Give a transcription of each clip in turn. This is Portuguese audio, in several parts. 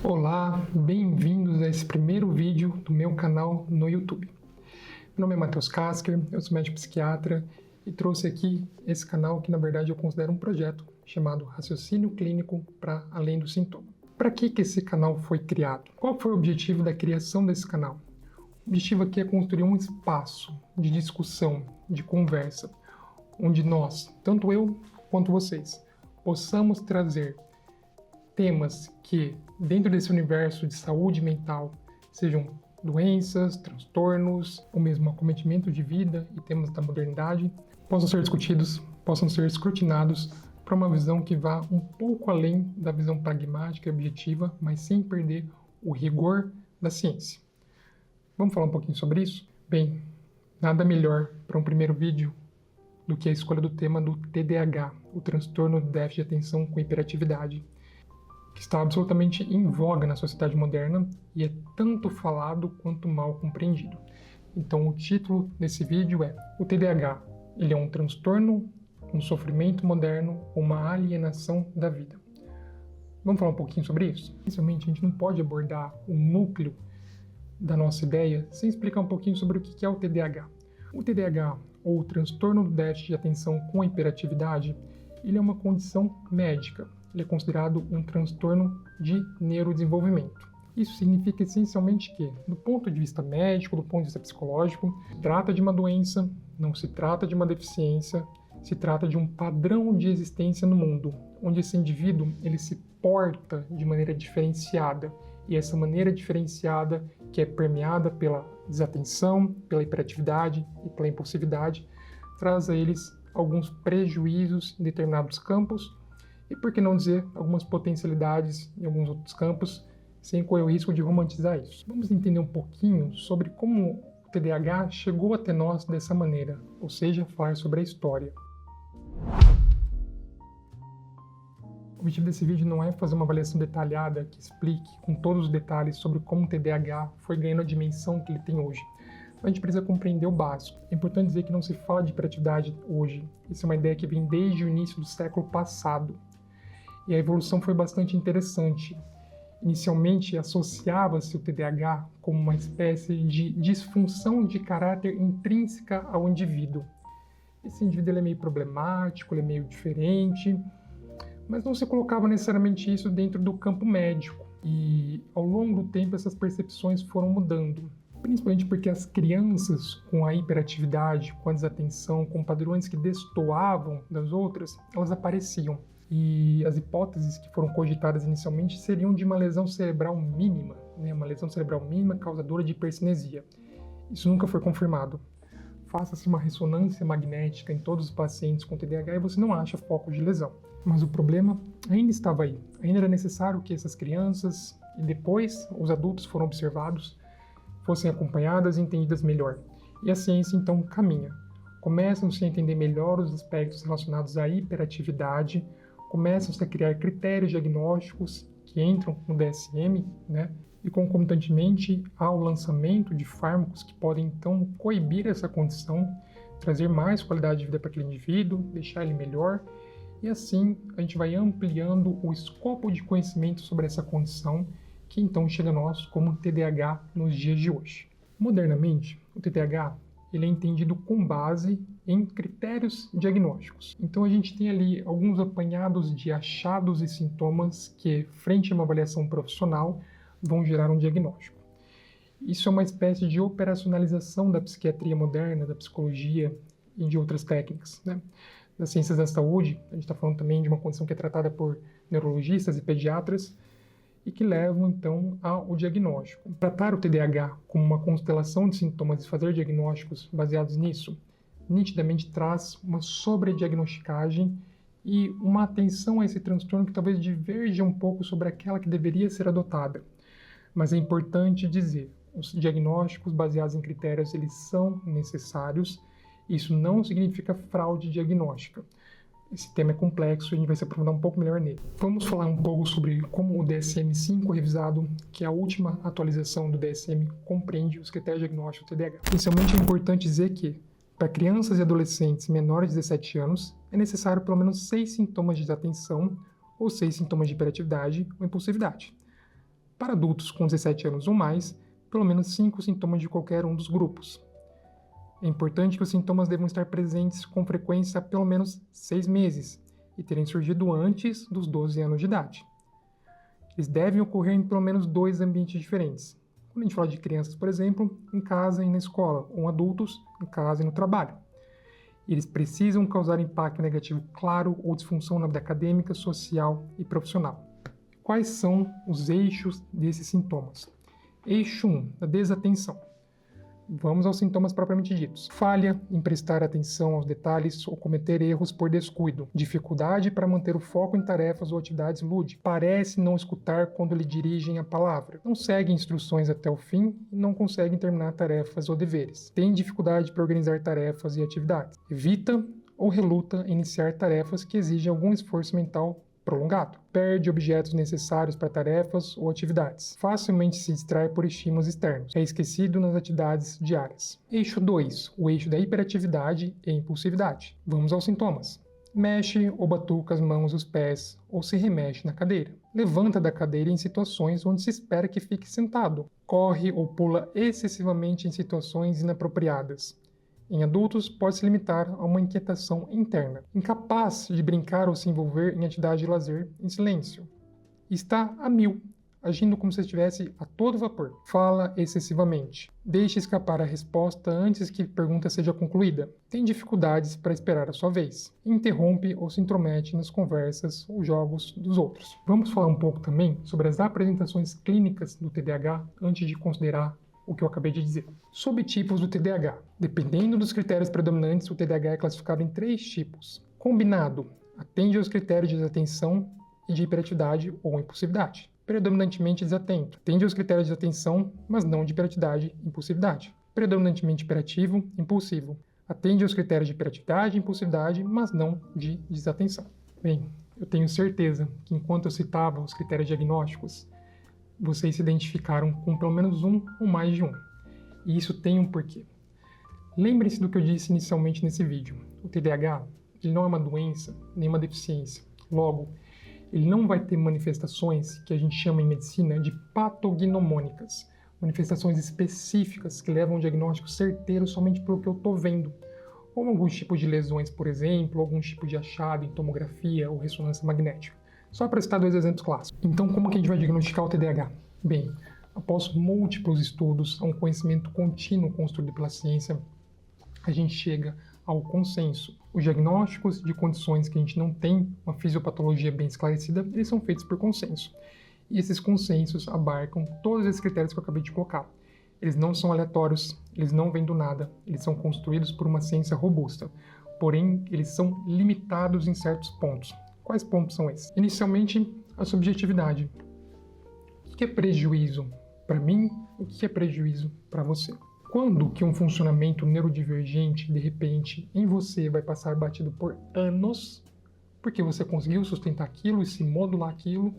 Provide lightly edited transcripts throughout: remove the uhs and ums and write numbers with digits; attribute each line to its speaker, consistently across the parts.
Speaker 1: Olá, bem-vindos a esse primeiro vídeo do meu canal no YouTube. Meu nome é Matheus Kasker, eu sou médico psiquiatra e trouxe aqui esse canal que na verdade eu considero um projeto chamado Raciocínio Clínico para Além do Sintoma. Para que esse canal foi criado? Qual foi o objetivo da criação desse canal? O objetivo aqui é construir um espaço de discussão, de conversa, onde nós, tanto eu quanto vocês, possamos trazer temas que, dentro desse universo de saúde mental, sejam doenças, transtornos, ou mesmo acometimento de vida e temas da modernidade, possam ser discutidos, possam ser escrutinados para uma visão que vá um pouco além da visão pragmática e objetiva, mas sem perder o rigor da ciência. Vamos falar um pouquinho sobre isso? Bem, nada melhor para um primeiro vídeo do que a escolha do tema do TDAH, o transtorno do déficit de atenção com hiperatividade, que está absolutamente em voga na sociedade moderna e é tanto falado quanto mal compreendido. Então o título desse vídeo é: o TDAH, ele é um transtorno, um sofrimento moderno ou uma alienação da vida? Vamos falar um pouquinho sobre isso? Inicialmente, a gente não pode abordar o núcleo da nossa ideia sem explicar um pouquinho sobre o que é o TDAH. O TDAH, ou o transtorno do déficit de atenção com hiperatividade, ele é uma condição médica. Ele é considerado um transtorno de neurodesenvolvimento. Isso significa essencialmente que, do ponto de vista médico, do ponto de vista psicológico, se trata de uma doença, não se trata de uma deficiência, se trata de um padrão de existência no mundo, onde esse indivíduo ele se porta de maneira diferenciada, e essa maneira diferenciada, que é permeada pela desatenção, pela hiperatividade e pela impulsividade, traz a eles alguns prejuízos em determinados campos, e por que não dizer algumas potencialidades em alguns outros campos, sem correr o risco de romantizar isso. Vamos entender um pouquinho sobre como o TDAH chegou até nós dessa maneira, ou seja, falar sobre a história. O objetivo desse vídeo não é fazer uma avaliação detalhada que explique com todos os detalhes sobre como o TDAH foi ganhando a dimensão que ele tem hoje. A gente precisa compreender o básico. É importante dizer que não se fala de hiperatividade hoje. Isso é uma ideia que vem desde o início do século passado. E a evolução foi bastante interessante. Inicialmente, associava-se o TDAH como uma espécie de disfunção de caráter intrínseca ao indivíduo. Esse indivíduo ele é meio problemático, ele é meio diferente, mas não se colocava necessariamente isso dentro do campo médico. E ao longo do tempo essas percepções foram mudando, principalmente porque as crianças com a hiperatividade, com a desatenção, com padrões que destoavam das outras, elas apareciam. E as hipóteses que foram cogitadas inicialmente seriam de uma lesão cerebral mínima, uma lesão cerebral mínima causadora de hipercinesia. Isso nunca foi confirmado. Faça-se uma ressonância magnética em todos os pacientes com TDAH e você não acha foco de lesão. Mas o problema ainda estava aí. Ainda era necessário que essas crianças e depois os adultos foram observados, fossem acompanhadas e entendidas melhor. E a ciência então caminha. Começam-se a entender melhor os aspectos relacionados à hiperatividade, começam-se a criar critérios diagnósticos que entram no DSM, e concomitantemente ao lançamento de fármacos que podem então coibir essa condição, trazer mais qualidade de vida para aquele indivíduo, deixar ele melhor, e assim a gente vai ampliando o escopo de conhecimento sobre essa condição, que então chega a nós como TDAH nos dias de hoje. Modernamente, o TDAH ele é entendido com base em critérios diagnósticos. Então a gente tem ali alguns apanhados de achados e sintomas que, frente a uma avaliação profissional, vão gerar um diagnóstico. Isso é uma espécie de operacionalização da psiquiatria moderna, da psicologia e de outras técnicas. Das ciências da saúde, a gente está falando também de uma condição que é tratada por neurologistas e pediatras, e que levam, então, ao diagnóstico. Tratar o TDAH como uma constelação de sintomas e fazer diagnósticos baseados nisso, nitidamente traz uma sobrediagnosticagem e uma atenção a esse transtorno que talvez diverja um pouco sobre aquela que deveria ser adotada. Mas é importante dizer, os diagnósticos baseados em critérios, eles são necessários. Isso não significa fraude diagnóstica. Esse tema é complexo e a gente vai se aprofundar um pouco melhor nele. Vamos falar um pouco sobre como o DSM-5 revisado, que é a última atualização do DSM, compreende os critérios diagnósticos do TDAH. Inicialmente é importante dizer que, para crianças e adolescentes menores de 17 anos, é necessário pelo menos 6 sintomas de desatenção ou 6 sintomas de hiperatividade ou impulsividade. Para adultos com 17 anos ou mais, pelo menos 5 sintomas de qualquer um dos grupos. É importante que os sintomas devam estar presentes com frequência há pelo menos 6 meses e terem surgido antes dos 12 anos de idade. Eles devem ocorrer em pelo menos 2 ambientes diferentes. Quando a gente fala de crianças, por exemplo, em casa e na escola, ou adultos, em casa e no trabalho. Eles precisam causar impacto negativo claro ou disfunção na vida acadêmica, social e profissional. Quais são os eixos desses sintomas? Eixo 1, a desatenção. Vamos aos sintomas propriamente ditos. Falha em prestar atenção aos detalhes ou cometer erros por descuido. Dificuldade para manter o foco em tarefas ou atividades lúdicas. Parece não escutar quando lhe dirigem a palavra. Não segue instruções até o fim e não consegue terminar tarefas ou deveres. Tem dificuldade para organizar tarefas e atividades. Evita ou reluta em iniciar tarefas que exigem algum esforço mental prolongado. Perde objetos necessários para tarefas ou atividades. Facilmente se distrai por estímulos externos. É esquecido nas atividades diárias. Eixo 2. O eixo da hiperatividade e impulsividade. Vamos aos sintomas. Mexe ou batuca as mãos e os pés, ou se remexe na cadeira. Levanta da cadeira em situações onde se espera que fique sentado. Corre ou pula excessivamente em situações inapropriadas. Em adultos, pode se limitar a uma inquietação interna. Incapaz de brincar ou se envolver em atividade de lazer em silêncio. Está a mil, agindo como se estivesse a todo vapor. Fala excessivamente. Deixa escapar a resposta antes que a pergunta seja concluída. Tem dificuldades para esperar a sua vez. Interrompe ou se intromete nas conversas ou jogos dos outros. Vamos falar um pouco também sobre as apresentações clínicas do TDAH antes de considerar o que eu acabei de dizer. Subtipos do TDAH. Dependendo dos critérios predominantes, o TDAH é classificado em 3 tipos. Combinado. Atende aos critérios de desatenção e de hiperatividade ou impulsividade. Predominantemente desatento. Atende aos critérios de atenção, mas não de hiperatividade e impulsividade. Predominantemente hiperativo, impulsivo. Atende aos critérios de hiperatividade e impulsividade, mas não de desatenção. Bem, eu tenho certeza que enquanto eu citava os critérios diagnósticos, vocês se identificaram com pelo menos um ou mais de um. E isso tem um porquê. Lembrem-se do que eu disse inicialmente nesse vídeo. O TDAH, ele não é uma doença, nem uma deficiência. Logo, ele não vai ter manifestações que a gente chama em medicina de patognomônicas. Manifestações específicas que levam a um diagnóstico certeiro somente pelo que eu estou vendo. Ou alguns tipos de lesões, por exemplo, alguns tipos de achado em tomografia ou ressonância magnética. Só para citar 2 exemplos clássicos. Então, como que a gente vai diagnosticar o TDAH? Bem, após múltiplos estudos, a um conhecimento contínuo construído pela ciência, a gente chega ao consenso. Os diagnósticos de condições que a gente não tem uma fisiopatologia bem esclarecida, eles são feitos por consenso. E esses consensos abarcam todos esses critérios que eu acabei de colocar. Eles não são aleatórios, eles não vêm do nada, eles são construídos por uma ciência robusta. Porém, eles são limitados em certos pontos. Quais pontos são esses? Inicialmente, a subjetividade. O que é prejuízo para mim? O que é prejuízo para você? Quando que um funcionamento neurodivergente, de repente, em você vai passar batido por anos, porque você conseguiu sustentar aquilo e se modular aquilo,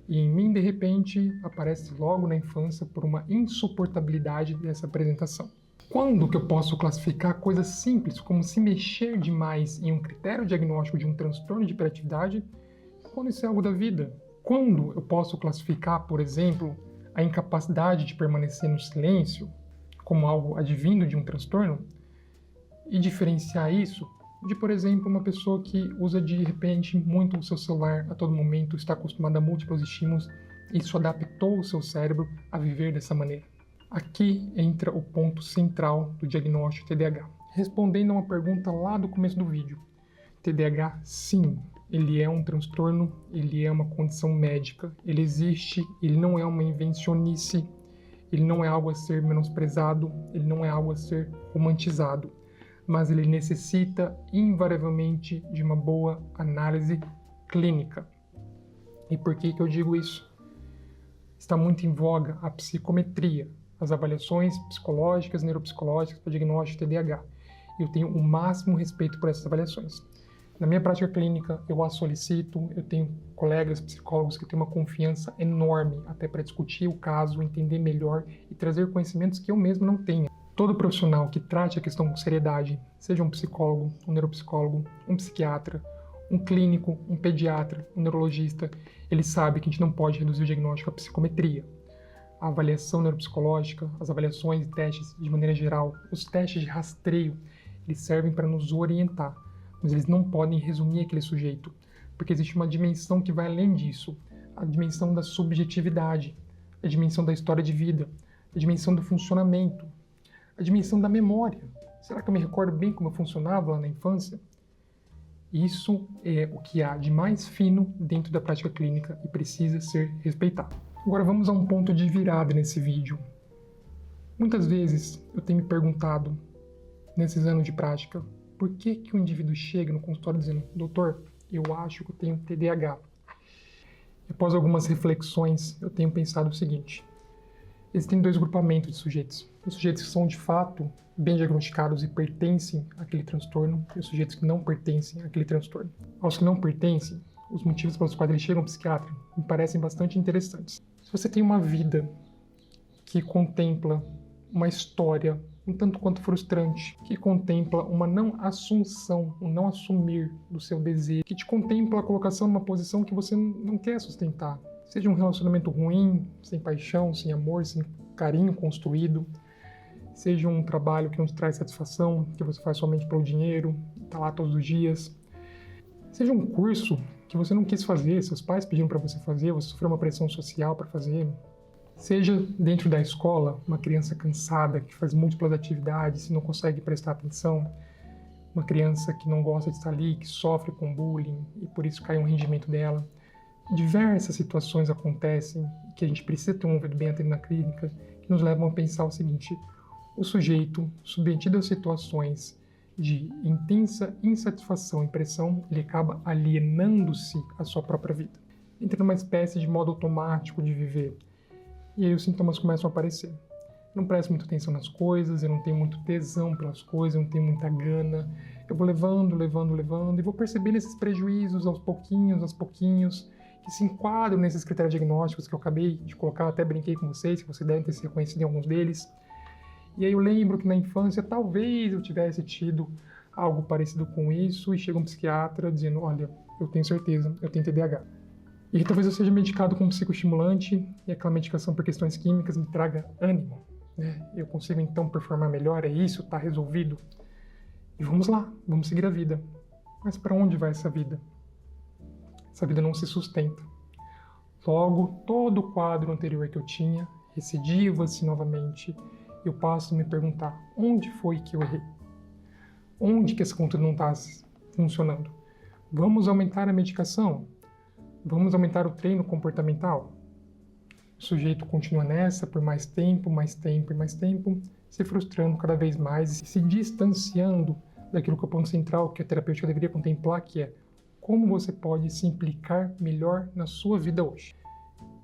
Speaker 1: e em mim, de repente, aparece logo na infância por uma insuportabilidade dessa apresentação? Quando que eu posso classificar coisas simples, como se mexer demais em um critério diagnóstico de um transtorno de hiperatividade, quando isso é algo da vida? Quando eu posso classificar, por exemplo, a incapacidade de permanecer no silêncio como algo advindo de um transtorno e diferenciar isso de, por exemplo, uma pessoa que usa de repente muito o seu celular a todo momento, está acostumada a múltiplos estímulos e isso adaptou o seu cérebro a viver dessa maneira? Aqui entra o ponto central do diagnóstico TDAH. Respondendo a uma pergunta lá do começo do vídeo, TDAH, sim, ele é um transtorno, ele é uma condição médica, ele existe, ele não é uma invencionice, ele não é algo a ser menosprezado, ele não é algo a ser romantizado, mas ele necessita invariavelmente de uma boa análise clínica. E por que eu digo isso? Está muito em voga a psicometria, as avaliações psicológicas, neuropsicológicas para diagnóstico de TDAH. Eu tenho o máximo respeito por essas avaliações. Na minha prática clínica, eu as solicito, eu tenho colegas psicólogos que têm uma confiança enorme até para discutir o caso, entender melhor e trazer conhecimentos que eu mesmo não tenho. Todo profissional que trate a questão com seriedade, seja um psicólogo, um neuropsicólogo, um psiquiatra, um clínico, um pediatra, um neurologista, ele sabe que a gente não pode reduzir o diagnóstico à psicometria. a avaliação neuropsicológica, as avaliações e testes de maneira geral, os testes de rastreio, eles servem para nos orientar, mas eles não podem resumir aquele sujeito, porque existe uma dimensão que vai além disso, a dimensão da subjetividade, a dimensão da história de vida, a dimensão do funcionamento, a dimensão da memória. Será que eu me recordo bem como eu funcionava lá na infância? Isso é o que há de mais fino dentro da prática clínica e precisa ser respeitado. Agora vamos a um ponto de virada nesse vídeo. Muitas vezes eu tenho me perguntado, nesses anos de prática, por que o indivíduo chega no consultório dizendo: doutor, eu acho que eu tenho TDAH. E após algumas reflexões, eu tenho pensado o seguinte: existem dois grupamentos de sujeitos. Os sujeitos que são de fato bem diagnosticados e pertencem àquele transtorno, e os sujeitos que não pertencem àquele transtorno. Aos que não pertencem, os motivos pelos quais eles chegam ao psiquiatra me parecem bastante interessantes. Se você tem uma vida que contempla uma história um tanto quanto frustrante, que contempla uma não assunção, um não assumir do seu desejo, que te contempla a colocação numa posição que você não quer sustentar, seja um relacionamento ruim, sem paixão, sem amor, sem carinho construído, seja um trabalho que não te traz satisfação, que você faz somente pelo dinheiro, está lá todos os dias, seja um curso que você não quis fazer, seus pais pediram para você fazer, você sofreu uma pressão social para fazer, seja dentro da escola, uma criança cansada, que faz múltiplas atividades e não consegue prestar atenção, uma criança que não gosta de estar ali, que sofre com bullying e por isso cai um rendimento dela. Diversas situações acontecem que a gente precisa ter um ouvido bem atento na clínica, que nos levam a pensar o seguinte: o sujeito, submetido a situações de intensa insatisfação e pressão, ele acaba alienando-se à sua própria vida. Entra numa espécie de modo automático de viver. E aí os sintomas começam a aparecer. Eu não presto muita atenção nas coisas, eu não tenho muito tesão pelas coisas, eu não tenho muita gana. Eu vou levando, e vou percebendo esses prejuízos aos pouquinhos, que se enquadram nesses critérios diagnósticos que eu acabei de colocar, até brinquei com vocês, que vocês devem ter se reconhecido em alguns deles. E aí eu lembro que na infância talvez eu tivesse tido algo parecido com isso, e chega um psiquiatra dizendo: olha, eu tenho certeza, eu tenho TDAH. E talvez eu seja medicado com um psicoestimulante e aquela medicação por questões químicas me traga ânimo, né? Eu consigo então performar melhor, é isso, está resolvido. E vamos lá, vamos seguir a vida. Mas para onde vai essa vida? Essa vida não se sustenta. Logo, todo o quadro anterior que eu tinha recidiva-se novamente. Eu passo a me perguntar: onde foi que eu errei? Onde que esse conteúdo não está funcionando? Vamos aumentar a medicação? Vamos aumentar o treino comportamental? O sujeito continua nessa por mais tempo, se frustrando cada vez mais e se distanciando daquilo que é o ponto central que a terapêutica deveria contemplar, que é como você pode se implicar melhor na sua vida hoje.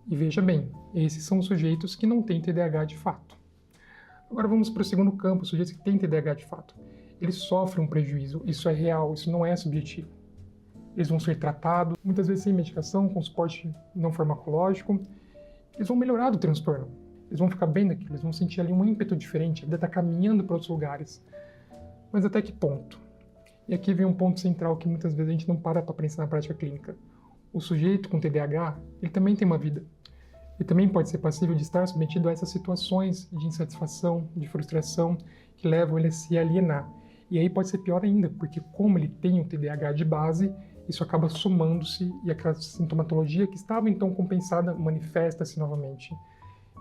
Speaker 1: E veja bem, esses são os sujeitos que não têm TDAH de fato. Agora vamos para o segundo campo, os sujeitos que têm TDAH de fato. Eles sofrem um prejuízo, isso é real, isso não é subjetivo. Eles vão ser tratados, muitas vezes sem medicação, com suporte não farmacológico. Eles vão melhorar do transtorno, eles vão ficar bem daquilo, eles vão sentir ali um ímpeto diferente, a vida está caminhando para outros lugares. Mas até que ponto? E aqui vem um ponto central que muitas vezes a gente não para pensar na prática clínica. O sujeito com TDAH, ele também tem uma vida. Ele também pode ser passível de estar submetido a essas situações de insatisfação, de frustração, que levam ele a se alienar. E aí pode ser pior ainda, porque como ele tem o TDAH de base, isso acaba somando-se e aquela sintomatologia que estava então compensada manifesta-se novamente.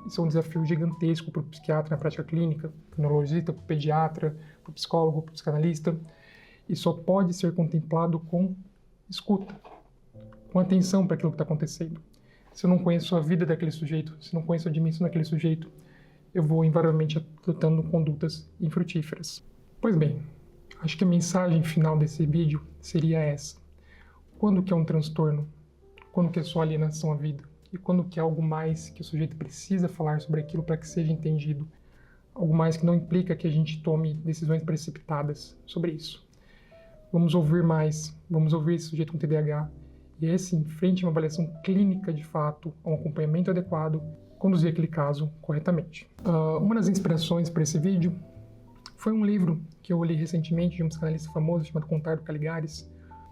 Speaker 1: Isso é um desafio gigantesco para o psiquiatra na prática clínica, para o neurologista, para o pediatra, para o psicólogo, para o psicanalista. E só pode ser contemplado com escuta, com atenção para aquilo que está acontecendo. Se eu não conheço a vida daquele sujeito, se eu não conheço a dimensão daquele sujeito, eu vou invariavelmente adotando condutas infrutíferas. Pois bem, acho que a mensagem final desse vídeo seria essa. Quando que é um transtorno? Quando que é só alienação à vida? E quando que é algo mais que o sujeito precisa falar sobre aquilo para que seja entendido? Algo mais que não implica que a gente tome decisões precipitadas sobre isso. Vamos ouvir mais, vamos ouvir esse sujeito com TDAH e esse, em frente a uma avaliação clínica de fato, a um acompanhamento adequado, conduzir aquele caso corretamente. Uma das inspirações para esse vídeo foi um livro que eu li recentemente de um psicanalista famoso chamado Contardo Caligares.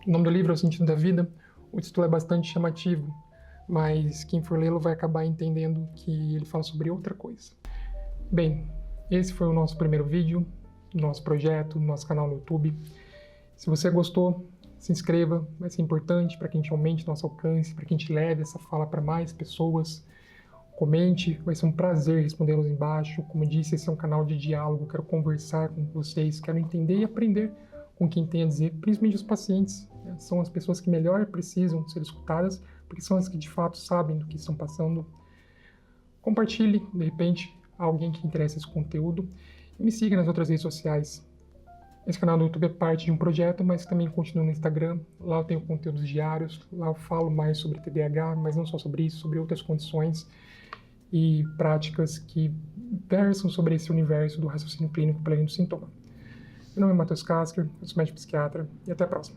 Speaker 1: O nome do livro é O Sentido da Vida. O título é bastante chamativo, mas quem for lê-lo vai acabar entendendo que ele fala sobre outra coisa. Bem, esse foi o nosso primeiro vídeo, do nosso projeto, do nosso canal no YouTube. Se você gostou, se inscreva, vai ser importante para que a gente aumente nosso alcance, para que a gente leve essa fala para mais pessoas. Comente, vai ser um prazer respondê-los embaixo. Como disse, esse é um canal de diálogo, quero conversar com vocês, quero entender e aprender com quem tem a dizer, principalmente os pacientes, né? São as pessoas que melhor precisam ser escutadas, porque são as que de fato sabem do que estão passando. Compartilhe, de repente, a alguém que interessa esse conteúdo e me siga nas outras redes sociais. Esse canal do YouTube é parte de um projeto, mas também continua no Instagram. Lá eu tenho conteúdos diários, lá eu falo mais sobre TDAH, mas não só sobre isso, sobre outras condições e práticas que versam sobre esse universo do raciocínio clínico para além do sintoma. Meu nome é Matheus Kasker, eu sou médico psiquiatra e até a próxima.